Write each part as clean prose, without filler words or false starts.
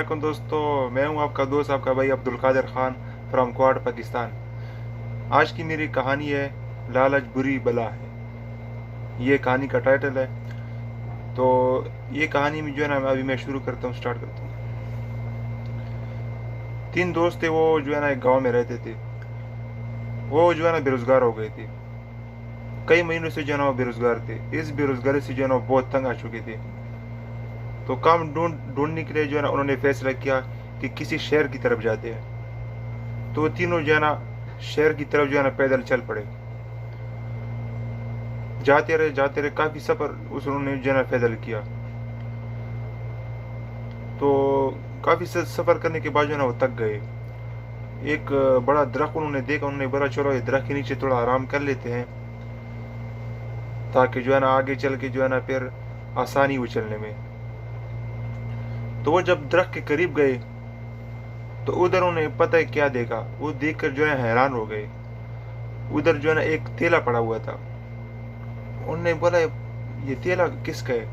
वालेकुम दोस्तों, मैं हूं आपका दोस्त आपका भाई अब्दुल कादिर ख़ान फ्रॉम क्वाड पाकिस्तान। आज की मेरी कहानी है लालच बुरी बला है। ये कहानी का टाइटल है। तो ये कहानी में जो है ना अभी मैं शुरू करता हूँ, स्टार्ट करता हूँ। तीन दोस्त थे, वो जो है ना एक गांव में रहते थे। वो जो है ना बेरोजगार हो गए थे। कई महीनों से जो है ना वो बेरोजगार थे। इस बेरोजगारी से जो है ना वो बहुत तंग आ चुके थे। तो काम ढूंढने के लिए जो है ना उन्होंने फैसला किया कि किसी शहर की तरफ जाते हैं। तो वो तीनों जो है ना शहर की तरफ जो है ना पैदल चल पड़े। जाते रहे काफी सफर उस उन्होंने जो है ना पैदल किया। तो काफी सफर करने के बाद जो है ना वो थक गए। एक बड़ा दरख्त उन्होंने देखा। उन्होंने बोला चलो ये दरख्त के नीचे थोड़ा आराम कर लेते हैं, ताकि जो है ना आगे चल के जो है ना फिर आसानी हो चलने में। तो वो जब दरख्त के करीब गए तो उधर उन्हें पता है क्या देखा। वो देखकर जो है हैरान हो गए। उधर जो है ना एक थैला पड़ा हुआ था। उन्होंने बोला ये तेला किसका है,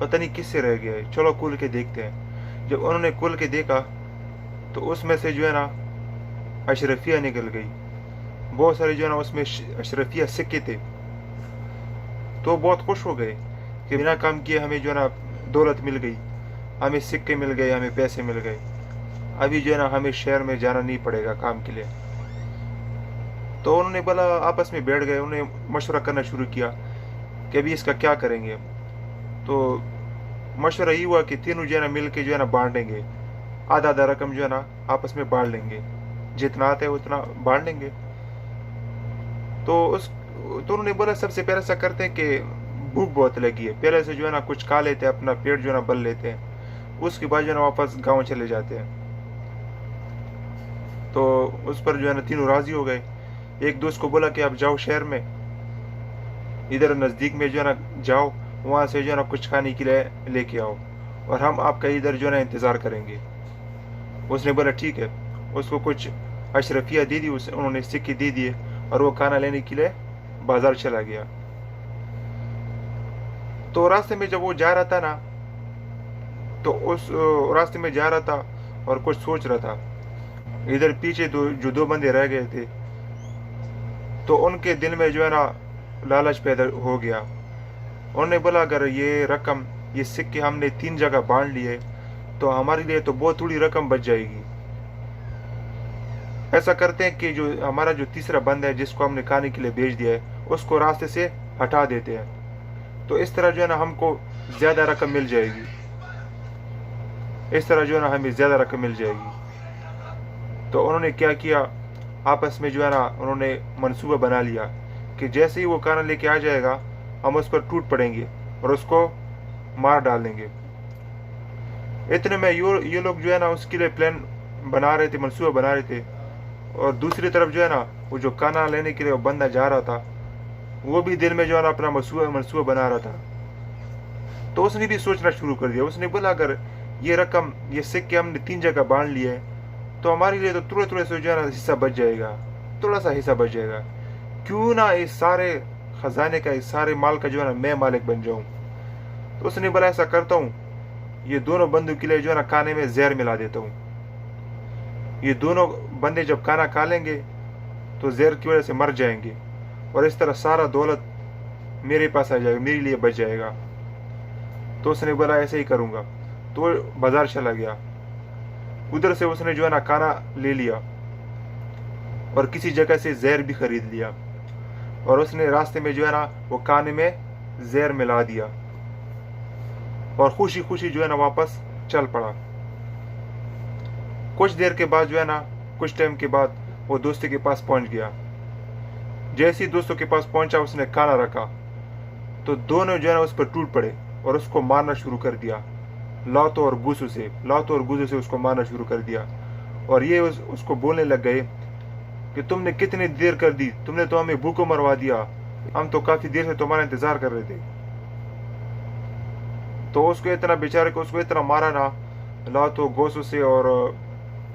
पता नहीं किससे रह गया है, चलो खोल के देखते हैं। जब उन्होंने खोल के देखा तो उसमें से जो है ना अशरफिया निकल गई। बहुत सारे जो है ना उसमें अशरफिया सिक्के थे। तो बहुत खुश हो गए कि बिना काम किए हमें जो है ना दौलत मिल गई, हमें सिक्के मिल गए, हमें पैसे मिल गए। अभी जो है ना हमें शहर में जाना नहीं पड़ेगा काम के लिए। तो उन्होंने बोला, आपस में बैठ गए, उन्होंने मशवरा करना शुरू किया कि अभी इसका क्या करेंगे। तो मशवरा ये हुआ कि तीनों जो है ना मिल के जो है ना बांटेंगे। आधा आधा रकम जो है ना आपस में बांट लेंगे, जितना आता है उतना बांट लेंगे। तो उन्होंने बोला सबसे पहले ऐसा करते हैं कि भूख बहुत लगी है, पहले से जो है ना कुछ खा लेते हैं, अपना पेट जो है ना भर लेते हैं, उसके बाद जो है ना वापस गाँव चले जाते हैं। तो उस पर जो है ना तीनों राजी हो गए। एक दोस्त को बोला कि आप जाओ शहर में, इधर नज़दीक में जो है ना जाओ, वहाँ से जो है ना कुछ खाने के लिए लेके आओ और हम आपका इधर जो है ना इंतज़ार करेंगे। उसने बोला ठीक है। उसको कुछ अशरफिया दे दी, उन्होंने सिक्के दे दिए और वो खाना लेने के लिए बाजार चला गया। तो रास्ते में जब वो जा रहा था ना, तो उस रास्ते में जा रहा था और कुछ सोच रहा था। इधर पीछे जो दो बंदे रह गए थे, तो उनके दिल में जो है ना लालच पैदा हो गया। उन्होंने बोला अगर ये रकम, ये सिक्के हमने तीन जगह बांट लिए तो हमारे लिए तो बहुत थोड़ी रकम बच जाएगी। ऐसा करते हैं कि जो हमारा जो तीसरा बंदा है जिसको हमने खाने के लिए भेज दिया है, उसको रास्ते से हटा देते हैं। तो इस तरह जो है ना हमको ज्यादा रकम मिल जाएगी। इस तरह जो है ना हमें ज्यादा रकम मिल जाएगी। तो उन्होंने क्या किया, आपस में जो है ना उन्होंने मंसूबा बना लिया कि जैसे ही वो खाना लेके आ जाएगा हम उस पर टूट पड़ेंगे और उसको मार डाल देंगे। इतने में ये लोग जो है ना उसके लिए प्लान बना रहे थे, मंसूबा बना रहे थे। और दूसरी तरफ जो है ना वो जो खाना लेने के लिए वो बंदा जा रहा था, वो भी दिल में जो है ना अपना मंसूबा मंसूबा बना रहा था। तो उसने भी सोचना शुरू कर दिया। उसने बोला अगर ये रकम, ये सिक्के हमने तीन जगह बांट लिए तो हमारे लिए तो थोड़े थोड़े से जो है ना हिस्सा बच जाएगा, थोड़ा सा हिस्सा बच जाएगा। क्यों ना इस सारे खजाने का, इस सारे माल का जो है ना मैं मालिक बन जाऊं। तो उसने बोला ऐसा करता हूँ, ये दोनों बंदों के लिए जो है ना खाने में जहर मिला देता हूँ। ये दोनों बंदे जब खाना खा लेंगे तो जहर की वजह से मर जाएंगे और इस तरह सारा दौलत मेरे पास आ जाएगा, मेरे लिए बच जाएगा। तो उसने बोला ऐसे ही करूँगा। तो वो बाजार चला गया। उधर से उसने जो है ना खाना ले लिया और किसी जगह से जहर भी खरीद लिया और उसने रास्ते में जो है ना वो खाने में जहर मिला दिया और खुशी खुशी जो है ना वापस चल पड़ा। कुछ देर के बाद जो है ना, कुछ टाइम के बाद वो दोस्तों के पास पहुंच गया। जैसे ही दोस्तों के पास पहुंचा उसने खाना रखा तो दोनों जो है ना उस पर टूट पड़े और उसको मारना शुरू कर दिया। लातों और गुजों से उसको मारना शुरू कर दिया। और ये उसको बोलने लग गए कि तुमने कितनी देर कर दी, तुमने तो हमें भूखों मरवा दिया, हम तो काफी देर से तुम्हारा इंतजार कर रहे थे। तो उसको इतना, बेचारे को उसको इतना मारा ना, लातों गोसों से और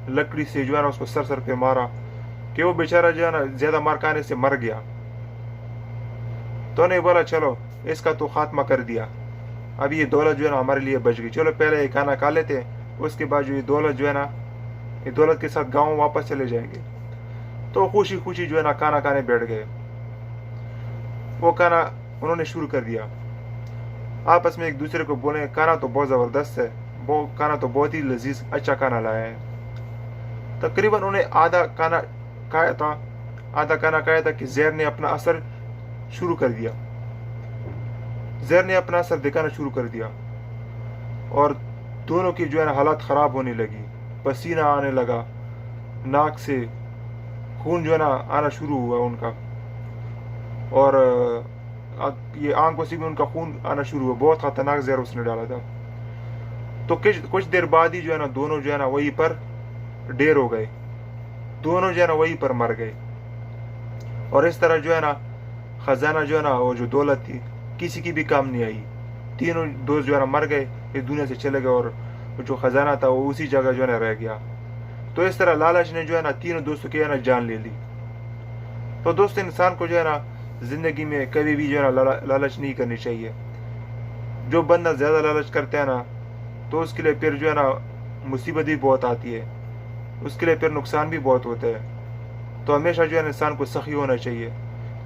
लकड़ी से जो है ना उसको सर सर पे मारा कि वो बेचारा जो है ना ज्यादा मार खाने से मर गया। तो नहीं बोला चलो इसका तो खात्मा कर दिया, अब ये दौलत जो है ना हमारे लिए बच गई, चलो पहले ये खाना खा लेते हैं उसके बाद जो ये दौलत जो है ना, ये दौलत के साथ गाँव वापस चले जाएंगे। तो खुशी खुशी जो है ना खाना खाने बैठ गए। वो खाना उन्होंने शुरू कर दिया, आपस में एक दूसरे को बोले खाना तो बहुत ज़बरदस्त है, वो खाना तो बहुत ही लजीज अच्छा खाना लाया है। तकरीबन उन्हें आधा खाना खाया था, कि जहर ने अपना असर शुरू कर दिया। जहर ने अपना असर दिखाना शुरू कर दिया और दोनों की जो है ना हालत ख़राब होने लगी। पसीना आने लगा, नाक से खून जो है ना आना शुरू हुआ उनका, और ये आंखों से भी उनका खून आना शुरू हुआ। बहुत खतरनाक जहर उसने डाला था। तो कुछ देर बाद ही जो है ना दोनों जो है ना वहीं पर ढेर हो गए, दोनों जो है ना वहीं पर मर गए। और इस तरह जो है ना खजाना जो है ना, वो जो दौलत थी किसी की भी काम नहीं आई। तीनों दोस्त जो है ना मर गए, इस दुनिया से चले गए, और जो खजाना था वो उसी जगह जो है ना रह गया। तो इस तरह लालच ने जो है ना तीनों दोस्तों की है ना जान ले ली। तो दोस्त, इंसान को जो है ना जिंदगी में कभी भी जो है ना लालच नहीं करनी चाहिए। जो बंदा ज्यादा लालच करता है ना, तो उसके लिए फिर जो है ना मुसीबत भी बहुत आती है, उसके लिए फिर नुकसान भी बहुत होता है। तो हमेशा जो है ना इंसान को सखी होना चाहिए,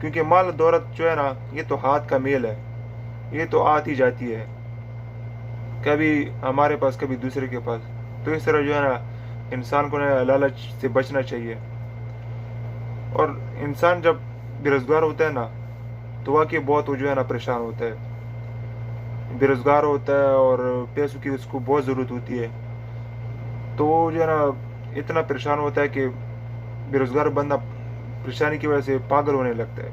क्योंकि माल दौलत जो है ना ये तो हाथ का मेल है, ये तो आती ही जाती है, कभी हमारे पास कभी दूसरे के पास। तो इस तरह जो है ना इंसान को ना लालच से बचना चाहिए। और इंसान जब बेरोजगार होता है ना, तो वाकई बहुत वो जो है ना परेशान होता है। बेरोजगार होता है और पैसों की उसको बहुत ज़रूरत होती है, तो वो जो है ना इतना परेशान होता है कि बेरोजगार बंदा परेशानी की वजह से पागल होने लगता है।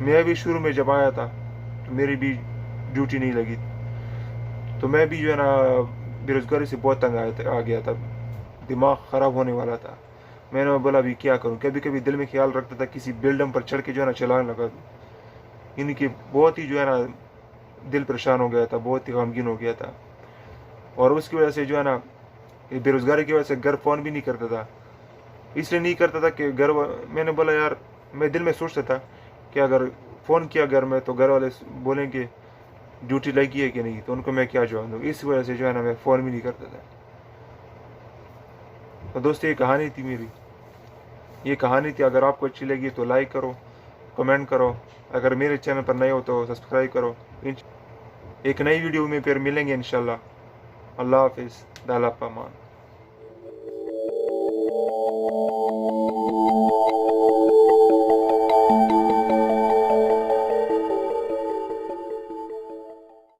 मैं भी शुरू में जब आया था तो मेरी भी ड्यूटी नहीं लगी, तो मैं भी जो है ना बेरोजगारी से बहुत तंग आ गया था, दिमाग ख़राब होने वाला था। मैंने बोला अभी क्या करूं। कभी कभी दिल में ख्याल रखता था किसी बिल्डिंग पर चढ़ के जो है ना चलाने लगा दूं। इनकी बहुत ही जो है ना दिल परेशान हो गया था, बहुत ही गमगीन हो गया था। और उसकी वजह से जो है ना ये बेरोजगारी की वजह से घर फ़ोन भी नहीं करता था। इसलिए नहीं करता था कि मैंने बोला यार, मैं दिल में सोचता था कि अगर फ़ोन किया घर में तो घर वाले बोलेंगे ड्यूटी लगी है कि नहीं, तो उनको मैं क्या जवाब दूँ। इस वजह से जो है ना मैं फ़ोन भी नहीं करता था। तो दोस्तों, ये कहानी थी मेरी, ये कहानी थी। अगर आपको अच्छी लगी तो लाइक करो, कमेंट करो। अगर मेरे चैनल पर नए हो तो सब्सक्राइब करो। एक नई वीडियो में फिर मिलेंगे इंशाल्लाह। अल्लाह हाफिज़। दाला पामान।